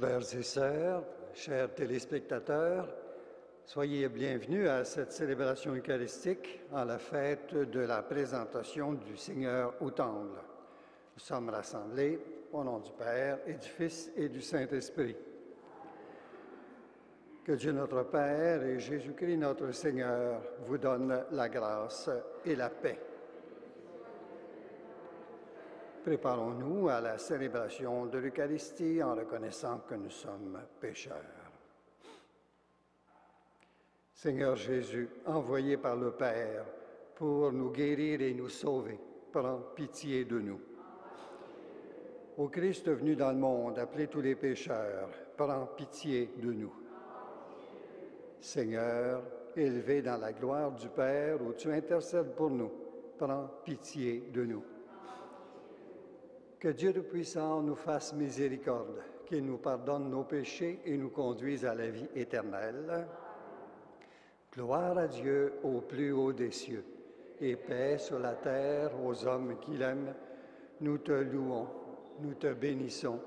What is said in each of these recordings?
Frères et sœurs, chers téléspectateurs, soyez bienvenus à cette célébration eucharistique en la fête de la présentation du Seigneur au Temple. Nous sommes rassemblés au nom du Père et du Fils et du Saint-Esprit. Que Dieu notre Père et Jésus-Christ notre Seigneur vous donnent la grâce et la paix. Préparons-nous à la célébration de l'Eucharistie en reconnaissant que nous sommes pécheurs. Seigneur Jésus, envoyé par le Père pour nous guérir et nous sauver, prends pitié de nous. Ô Christ venu dans le monde, appelez tous les pécheurs, prends pitié de nous. Seigneur, élevé dans la gloire du Père où tu intercèdes pour nous, prends pitié de nous. Que Dieu Tout-Puissant nous fasse miséricorde, qu'il nous pardonne nos péchés et nous conduise à la vie éternelle. Gloire à Dieu au plus haut des cieux, et paix sur la terre aux hommes qui l'aiment. Nous te louons, nous te bénissons,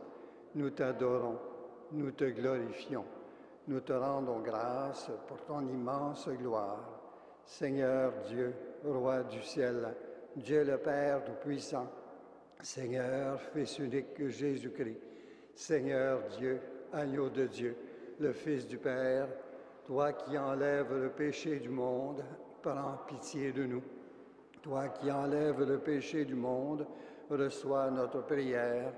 nous t'adorons, nous te glorifions. Nous te rendons grâce pour ton immense gloire. Seigneur Dieu, Roi du ciel, Dieu le Père Tout-Puissant, Seigneur, Fils unique Jésus-Christ, Seigneur Dieu, agneau de Dieu, le Fils du Père, toi qui enlèves le péché du monde, prends pitié de nous. Toi qui enlèves le péché du monde, reçois notre prière.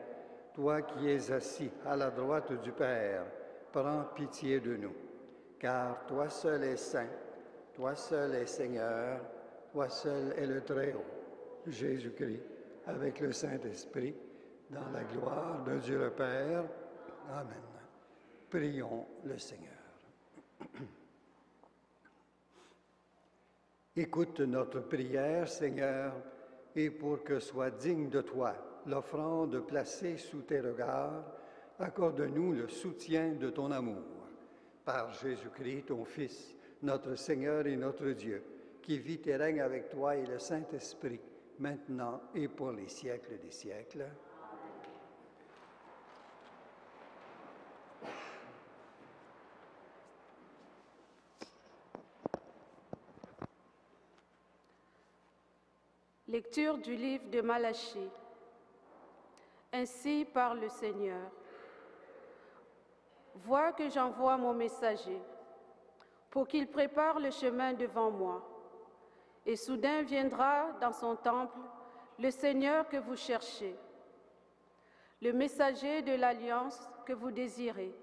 Toi qui es assis à la droite du Père, prends pitié de nous. Car toi seul es saint, toi seul es Seigneur, toi seul es le Très-Haut, Jésus-Christ, avec le Saint-Esprit, dans la gloire de Dieu le Père. Amen. Prions le Seigneur. Écoute notre prière, Seigneur, et pour que soit digne de toi l'offrande placée sous tes regards, accorde-nous le soutien de ton amour. Par Jésus-Christ, ton Fils, notre Seigneur et notre Dieu, qui vit et règne avec toi et le Saint-Esprit, maintenant et pour les siècles des siècles. Lecture du livre de Malachie. Ainsi parle le Seigneur. Vois que j'envoie mon messager pour qu'il prépare le chemin devant moi. Et soudain viendra dans son temple le Seigneur que vous cherchez, le messager de l'alliance que vous désirez.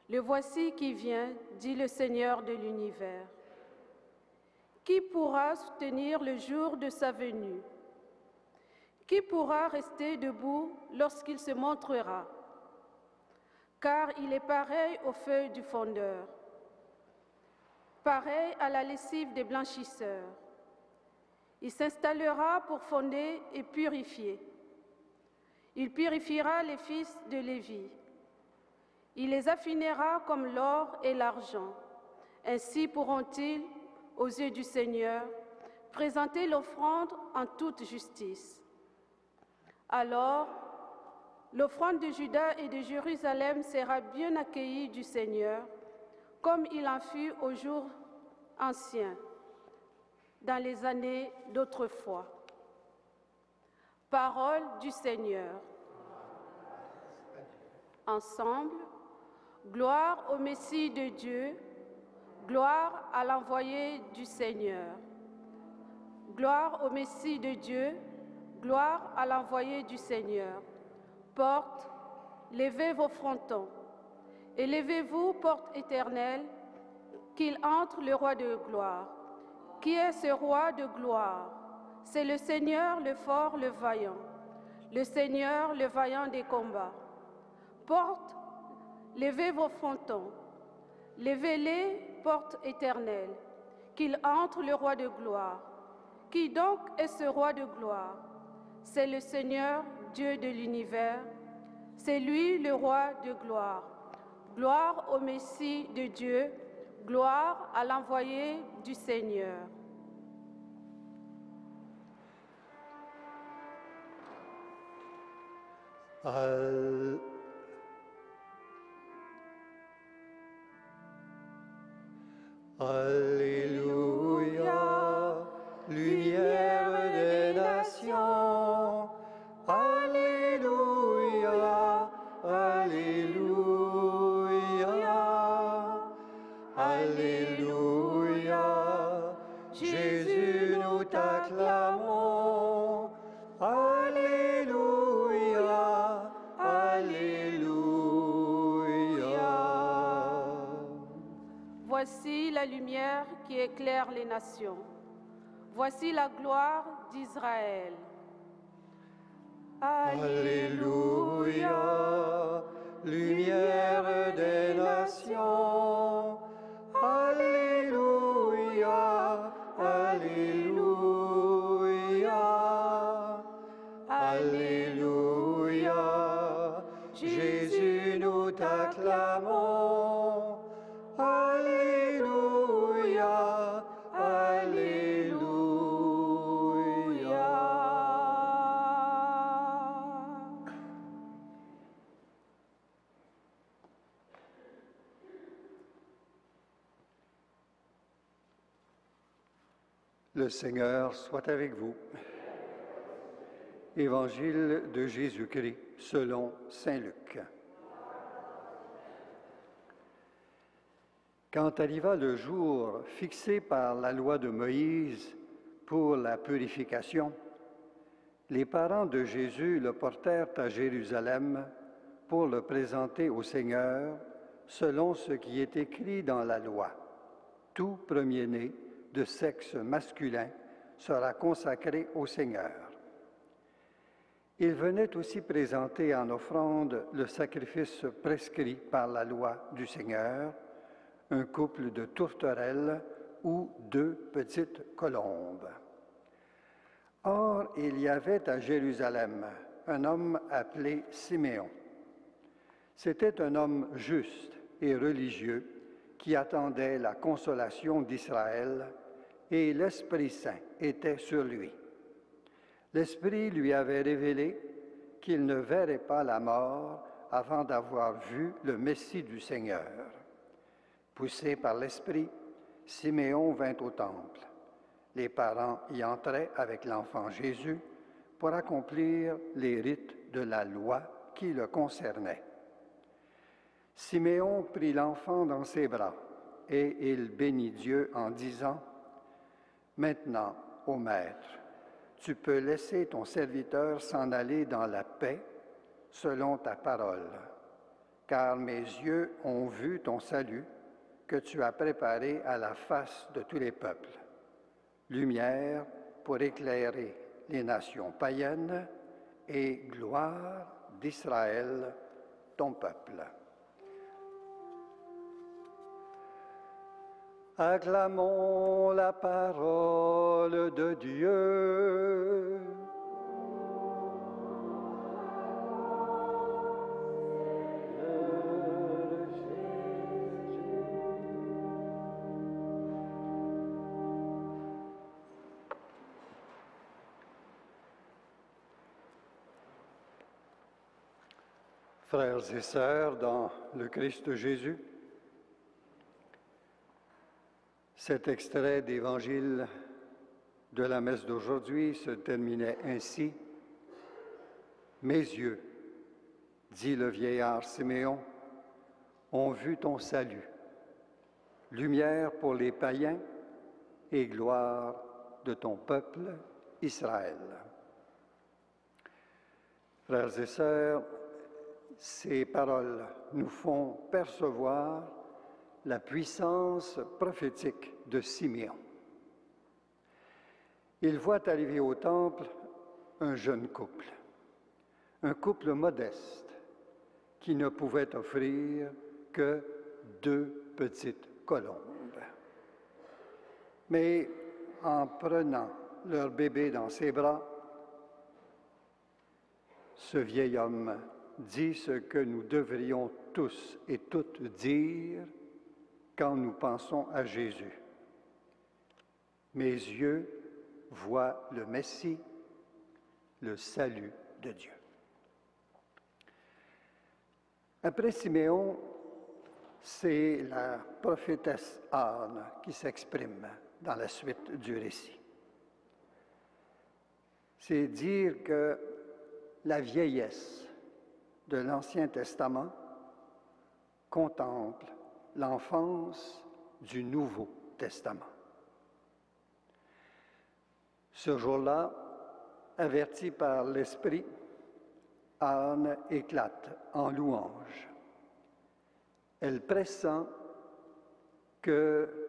Le voici qui vient, dit le Seigneur de l'univers. Qui pourra soutenir le jour de sa venue? Qui pourra rester debout lorsqu'il se montrera? Car il est pareil aux feuilles du fondeur, pareil à la lessive des blanchisseurs. Il s'installera pour fonder et purifier. Il purifiera les fils de Lévi. Il les affinera comme l'or et l'argent. Ainsi pourront-ils, aux yeux du Seigneur, présenter l'offrande en toute justice. Alors, l'offrande de Juda et de Jérusalem sera bien accueillie du Seigneur, comme il en fut aux jours anciens, dans les années d'autrefois. Parole du Seigneur. Ensemble, gloire au Messie de Dieu, gloire à l'envoyé du Seigneur. Gloire au Messie de Dieu, gloire à l'envoyé du Seigneur. Portes, levez vos frontons. Élevez-vous, portes éternelles, qu'il entre le roi de gloire. Qui est ce roi de gloire? C'est le Seigneur, le fort, le vaillant, le Seigneur, le vaillant des combats. Portes, levez vos frontons. Levez-les, portes éternelles, qu'il entre le roi de gloire. Qui donc est ce roi de gloire? C'est le Seigneur, Dieu de l'univers. C'est lui le roi de gloire. Gloire au Messie de Dieu, gloire à l'envoyé du Seigneur. Alléluia, lumière des nations. Alléluia, Alléluia, Alléluia. Jésus, nous t'acclamons. Alléluia, Alléluia. Voici la lumière qui éclaire les nations. Voici la gloire d'Israël. Alléluia, lumière des nations. Alléluia, Alléluia, Alléluia. Jésus, nous t'acclamons. Alléluia, Alléluia. Le Seigneur soit avec vous. Évangile de Jésus-Christ selon saint Luc. Quand arriva le jour fixé par la loi de Moïse pour la purification, les parents de Jésus le portèrent à Jérusalem pour le présenter au Seigneur selon ce qui est écrit dans la loi. Tout premier-né de sexe masculin sera consacré au Seigneur. Il venait aussi présenter en offrande le sacrifice prescrit par la loi du Seigneur, un couple de tourterelles ou 2 petites colombes. Or, il y avait à Jérusalem un homme appelé Siméon. C'était un homme juste et religieux qui attendait la consolation d'Israël, et l'Esprit Saint était sur lui. L'Esprit lui avait révélé qu'il ne verrait pas la mort avant d'avoir vu le Messie du Seigneur. Poussé par l'Esprit, Siméon vint au temple. Les parents y entraient avec l'enfant Jésus pour accomplir les rites de la loi qui le concernaient. Siméon prit l'enfant dans ses bras et il bénit Dieu en disant : « Maintenant, ô Maître, tu peux laisser ton serviteur s'en aller dans la paix selon ta parole, car mes yeux ont vu ton salut que tu as préparé à la face de tous les peuples, lumière pour éclairer les nations païennes et gloire d'Israël, ton peuple. » Acclamons la parole de Dieu. Frères et sœurs, dans le Christ Jésus, cet extrait d'Évangile de la messe d'aujourd'hui se terminait ainsi. « Mes yeux, dit le vieillard Siméon, ont vu ton salut, lumière pour les païens et gloire de ton peuple Israël. » Frères et sœurs, ces paroles nous font percevoir la puissance prophétique de Siméon. Il voit arriver au temple un jeune couple, un couple modeste qui ne pouvait offrir que 2 petites colombes. Mais en prenant leur bébé dans ses bras, ce vieil homme dit ce que nous devrions tous et toutes dire quand nous pensons à Jésus. Mes yeux voient le Messie, le salut de Dieu. Après Siméon, c'est la prophétesse Anne qui s'exprime dans la suite du récit. C'est dire que la vieillesse de l'Ancien Testament contemple l'enfance du Nouveau Testament. Ce jour-là, averti par l'Esprit, Anne éclate en louange. Elle pressent que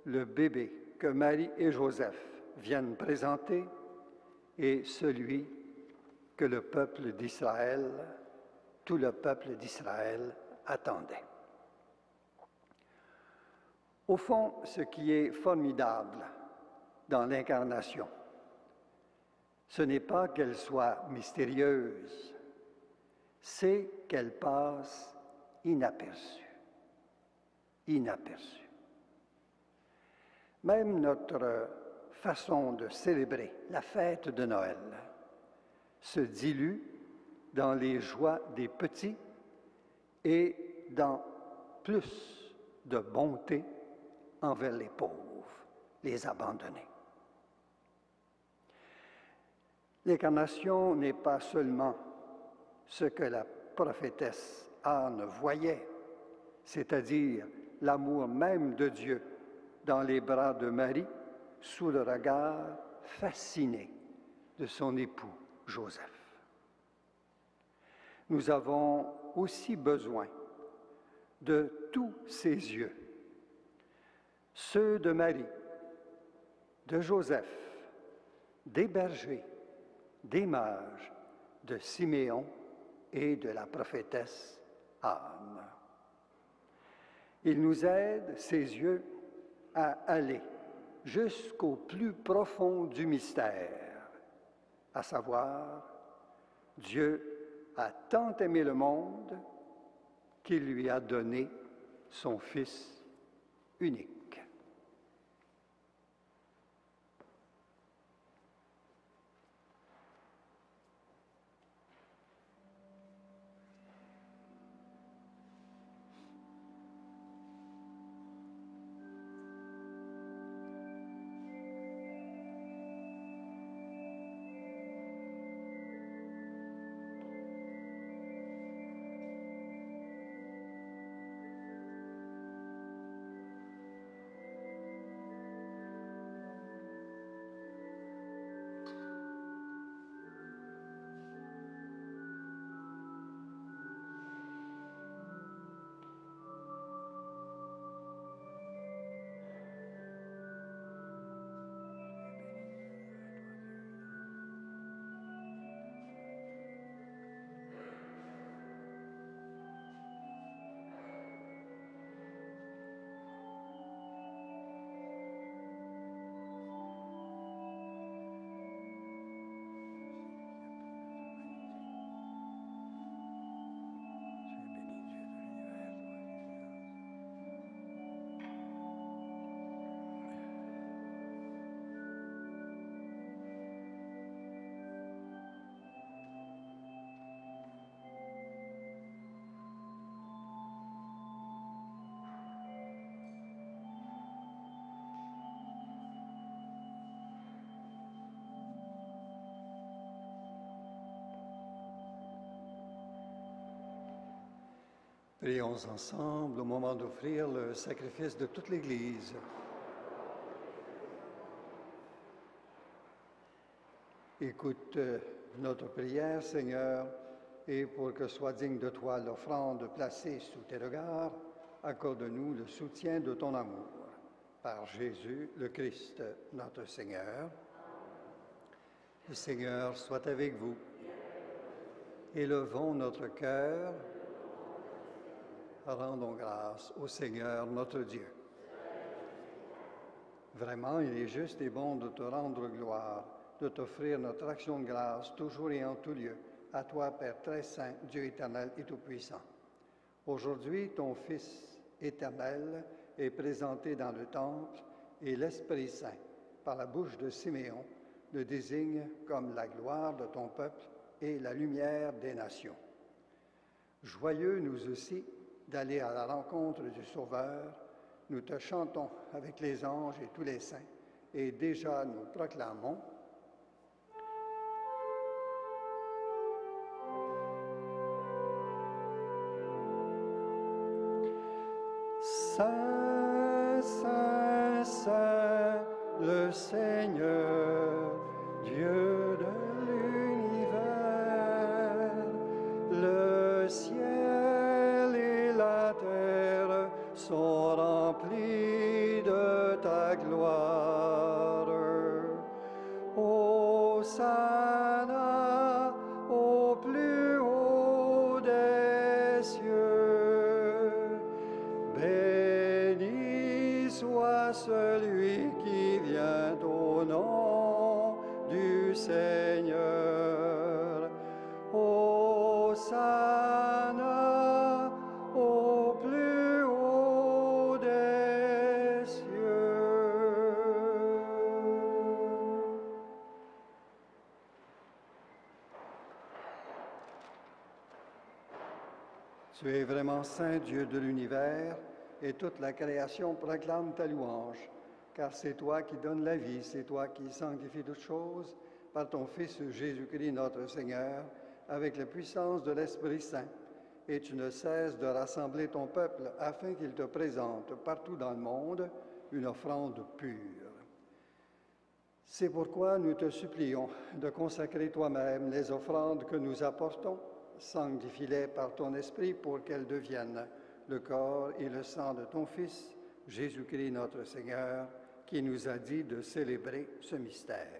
le bébé que Marie et Joseph viennent présenter est celui que le peuple d'Israël, tout le peuple d'Israël attendait. Au fond, ce qui est formidable dans l'incarnation, ce n'est pas qu'elle soit mystérieuse, c'est qu'elle passe inaperçue. Inaperçue. Même notre façon de célébrer la fête de Noël se dilue dans les joies des petits et dans plus de bonté envers les pauvres, les abandonnés. L'incarnation n'est pas seulement ce que la prophétesse Anne voyait, c'est-à-dire l'amour même de Dieu dans les bras de Marie, sous le regard fasciné de son époux Joseph. Nous avons aussi besoin de tous ces yeux, ceux de Marie, de Joseph, des bergers, des mages, de Siméon et de la prophétesse Anne. Il nous aide, ces yeux, à aller jusqu'au plus profond du mystère, à savoir, Dieu a tant aimé le monde qu'il lui a donné son Fils unique. Prions ensemble au moment d'offrir le sacrifice de toute l'Église. Écoute notre prière, Seigneur, et pour que soit digne de toi l'offrande placée sous tes regards, accorde-nous le soutien de ton amour. Par Jésus le Christ, notre Seigneur. Le Seigneur soit avec vous. Élevons notre cœur. Rendons grâce au Seigneur notre Dieu. Vraiment, il est juste et bon de te rendre gloire, de t'offrir notre action de grâce, toujours et en tout lieu, à toi, Père très saint, Dieu éternel et tout-puissant. Aujourd'hui, ton Fils éternel est présenté dans le temple et l'Esprit Saint, par la bouche de Siméon, le désigne comme la gloire de ton peuple et la lumière des nations. Joyeux nous aussi, d'aller à la rencontre du Sauveur, nous te chantons avec les anges et tous les saints, et déjà nous proclamons: Saint, Saint, Saint, le Seigneur, Dieu de l'univers, le ciel et la terre sont remplis de ta gloire. Hosanna au plus haut des cieux. Béni soit celui qui vient au nom du Seigneur. Hosanna au plus haut des cieux. Tu es vraiment saint, Dieu de l'univers, et toute la création proclame ta louange, car c'est toi qui donnes la vie, c'est toi qui sanctifies toutes choses par ton Fils Jésus-Christ notre Seigneur, avec la puissance de l'Esprit Saint. Et tu ne cesses de rassembler ton peuple afin qu'il te présente partout dans le monde une offrande pure. C'est pourquoi nous te supplions de consacrer toi-même les offrandes que nous apportons. Sanctifie-les par ton Esprit pour qu'elles deviennent le corps et le sang de ton Fils, Jésus-Christ notre Seigneur, qui nous a dit de célébrer ce mystère.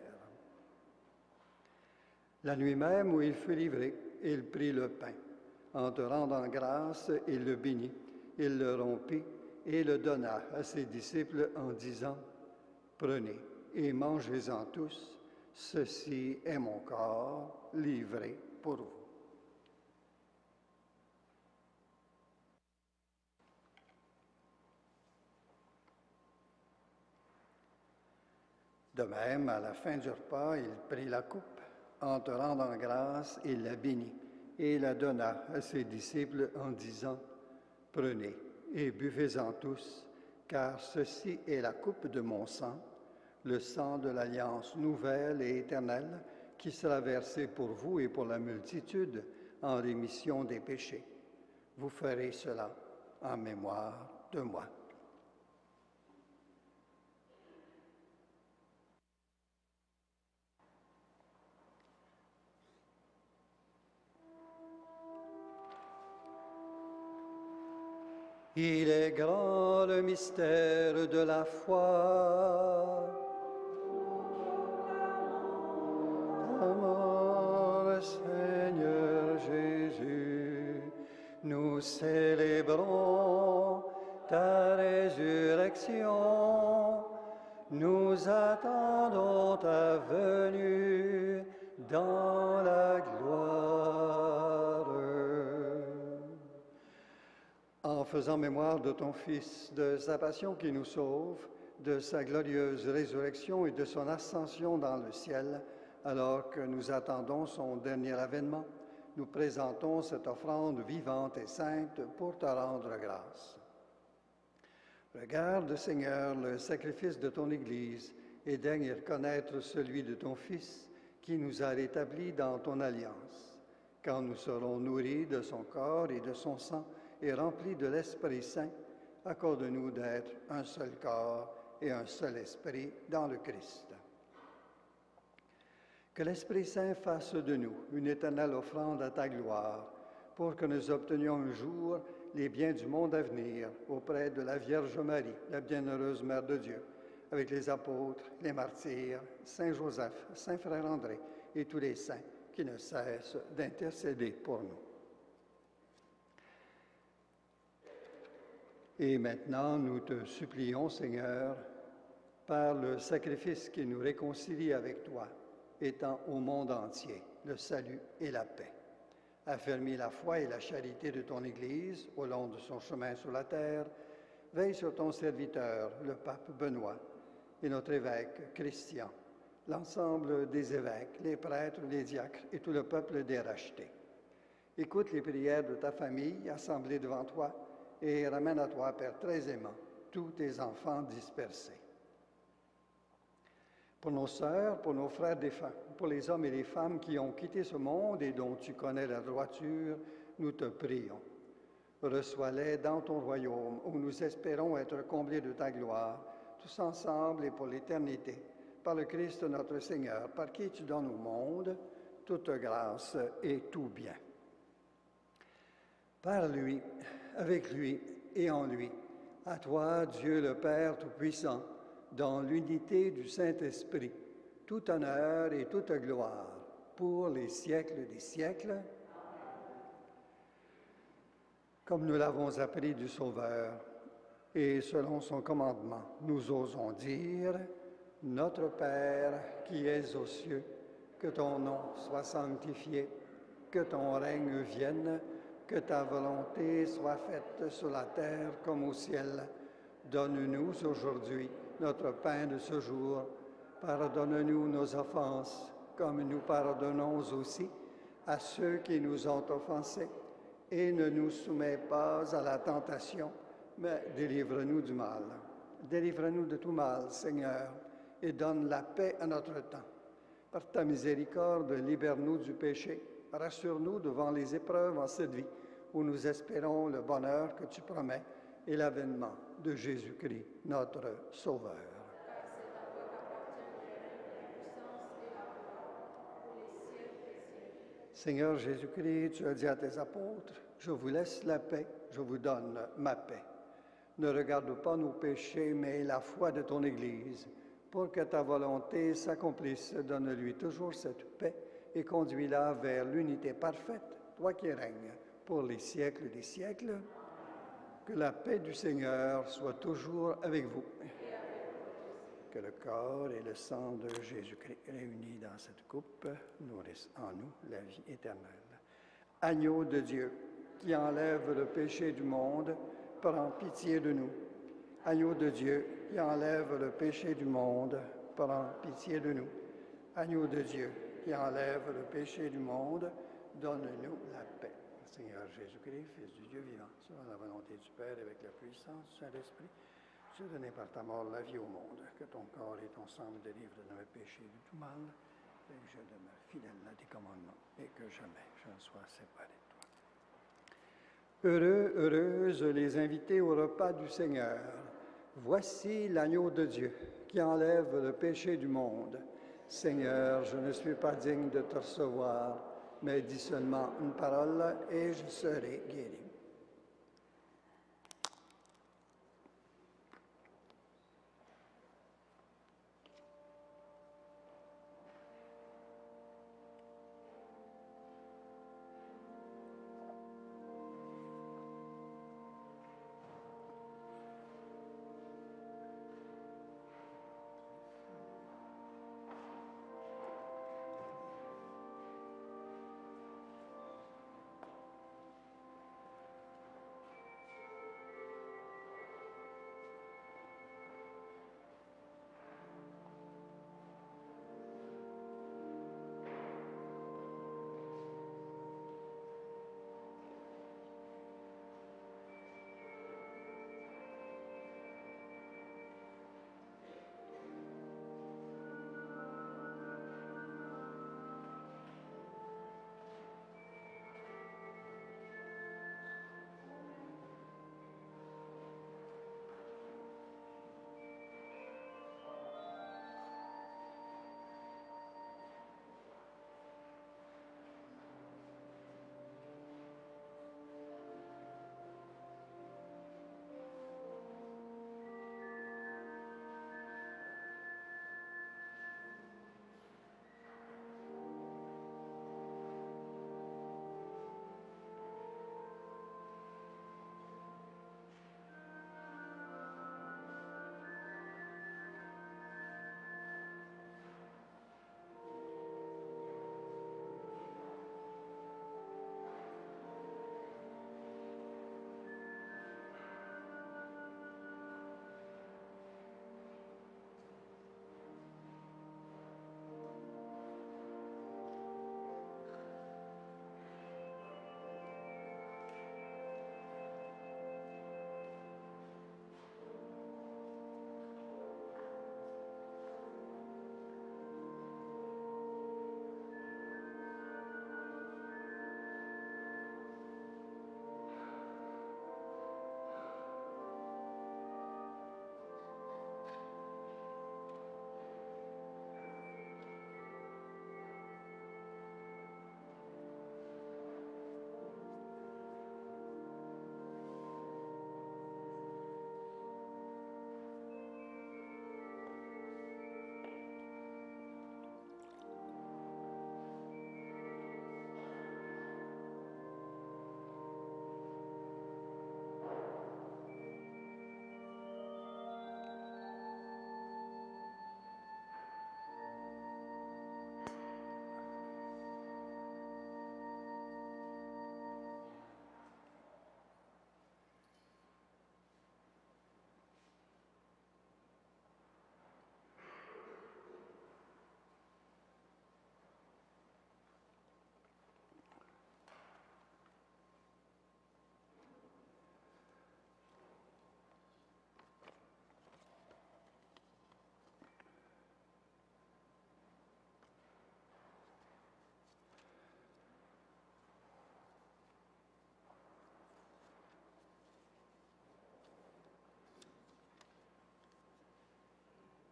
La nuit même où il fut livré, il prit le pain. En te rendant grâce, il le bénit, il le rompit et le donna à ses disciples en disant: « Prenez et mangez-en tous, ceci est mon corps livré pour vous. » De même, à la fin du repas, il prit la coupe. En te rendant grâce, il la bénit et la donna à ses disciples en disant: « Prenez et buvez-en tous, car ceci est la coupe de mon sang, le sang de l'alliance nouvelle et éternelle, qui sera versé pour vous et pour la multitude en rémission des péchés. Vous ferez cela en mémoire de moi. » Il est grand le mystère de la foi. Ta mort, Seigneur Jésus, nous célébrons ta résurrection. Nous attendons ta venue dans la gloire. En faisant mémoire de ton Fils, de sa passion qui nous sauve, de sa glorieuse résurrection et de son ascension dans le ciel, alors que nous attendons son dernier avènement, nous présentons cette offrande vivante et sainte pour te rendre grâce. Regarde, Seigneur, le sacrifice de ton Église et daigne reconnaître celui de ton Fils qui nous a rétablis dans ton alliance. Quand nous serons nourris de son corps et de son sang, et remplis de l'Esprit Saint, accorde-nous d'être un seul corps et un seul esprit dans le Christ. Que l'Esprit Saint fasse de nous une éternelle offrande à ta gloire, pour que nous obtenions un jour les biens du monde à venir auprès de la Vierge Marie, la bienheureuse Mère de Dieu, avec les apôtres, les martyrs, Saint Joseph, Saint Frère André et tous les saints qui ne cessent d'intercéder pour nous. Et maintenant, nous te supplions, Seigneur, par le sacrifice qui nous réconcilie avec toi, étends au monde entier le salut et la paix. Affermis la foi et la charité de ton Église au long de son chemin sur la terre. Veille sur ton serviteur, le pape Benoît, et notre évêque Christian, l'ensemble des évêques, les prêtres, les diacres et tout le peuple des rachetés. Écoute les prières de ta famille assemblée devant toi, et ramène à toi, Père très aimant, tous tes enfants dispersés. Pour nos sœurs, pour nos frères défunts, pour les hommes et les femmes qui ont quitté ce monde et dont tu connais la droiture, nous te prions. Reçois-les dans ton royaume où nous espérons être comblés de ta gloire, tous ensemble et pour l'éternité, par le Christ notre Seigneur, par qui tu donnes au monde toute grâce et tout bien. Par lui, avec lui et en lui, à toi, Dieu le Père Tout-Puissant, dans l'unité du Saint-Esprit, tout honneur et toute gloire pour les siècles des siècles. Comme nous l'avons appris du Sauveur, et selon son commandement, nous osons dire, Notre Père qui es aux cieux, que ton nom soit sanctifié, que ton règne vienne, que ta volonté soit faite sur la terre comme au ciel. Donne-nous aujourd'hui notre pain de ce jour. Pardonne-nous nos offenses, comme nous pardonnons aussi à ceux qui nous ont offensés. Et ne nous soumets pas à la tentation, mais délivre-nous du mal. Délivre-nous de tout mal, Seigneur, et donne la paix à notre temps. Par ta miséricorde, libère-nous du péché. Rassure-nous devant les épreuves en cette vie, où nous espérons le bonheur que tu promets et l'avènement de Jésus-Christ, notre Sauveur. Seigneur Jésus-Christ, tu as dit à tes apôtres, « Je vous laisse la paix, je vous donne ma paix. Ne regarde pas nos péchés, mais la foi de ton Église. Pour que ta volonté s'accomplisse, donne-lui toujours cette paix et conduis-la vers l'unité parfaite, toi qui règnes pour les siècles des siècles. Que la paix du Seigneur soit toujours avec vous. Que le corps et le sang de Jésus-Christ réunis dans cette coupe nourrissent en nous la vie éternelle. Agneau de Dieu, qui enlève le péché du monde, prends pitié de nous. Agneau de Dieu, qui enlève le péché du monde, prends pitié de nous. Agneau de Dieu, qui enlève le péché du monde, donne-nous la paix. Seigneur Jésus-Christ, Fils du Dieu vivant, selon la volonté du Père et avec la puissance du Saint-Esprit, tu as donné par ta mort la vie au monde. Que ton corps et ton sang me délivrent de mes péchés et de tout mal, et que je demeure fidèle à tes commandements, et que jamais je ne sois séparé de toi. Heureux, heureuses les invités au repas du Seigneur. Voici l'agneau de Dieu qui enlève le péché du monde. Seigneur, je ne suis pas digne de te recevoir, mais dis seulement une parole et je serai guéri.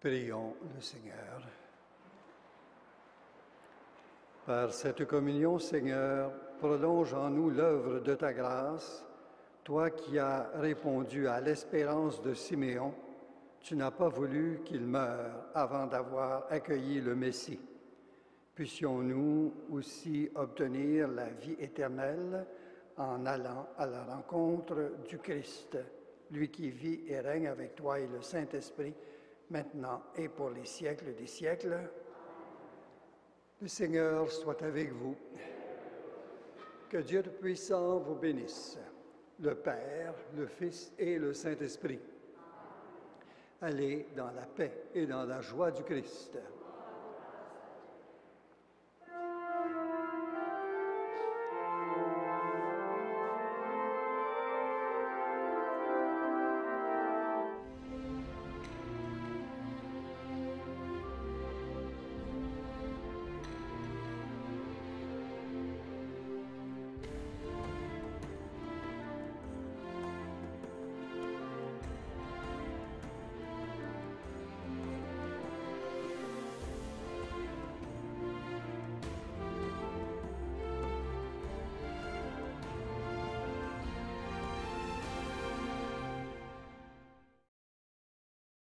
Prions le Seigneur. Par cette communion, Seigneur, prolonge en nous l'œuvre de ta grâce. Toi qui as répondu à l'espérance de Siméon, tu n'as pas voulu qu'il meure avant d'avoir accueilli le Messie. Puissions-nous aussi obtenir la vie éternelle en allant à la rencontre du Christ, lui qui vit et règne avec toi et le Saint-Esprit, maintenant et pour les siècles des siècles. Le Seigneur soit avec vous. Que Dieu Tout-Puissant vous bénisse, le Père, le Fils et le Saint-Esprit. Allez dans la paix et dans la joie du Christ.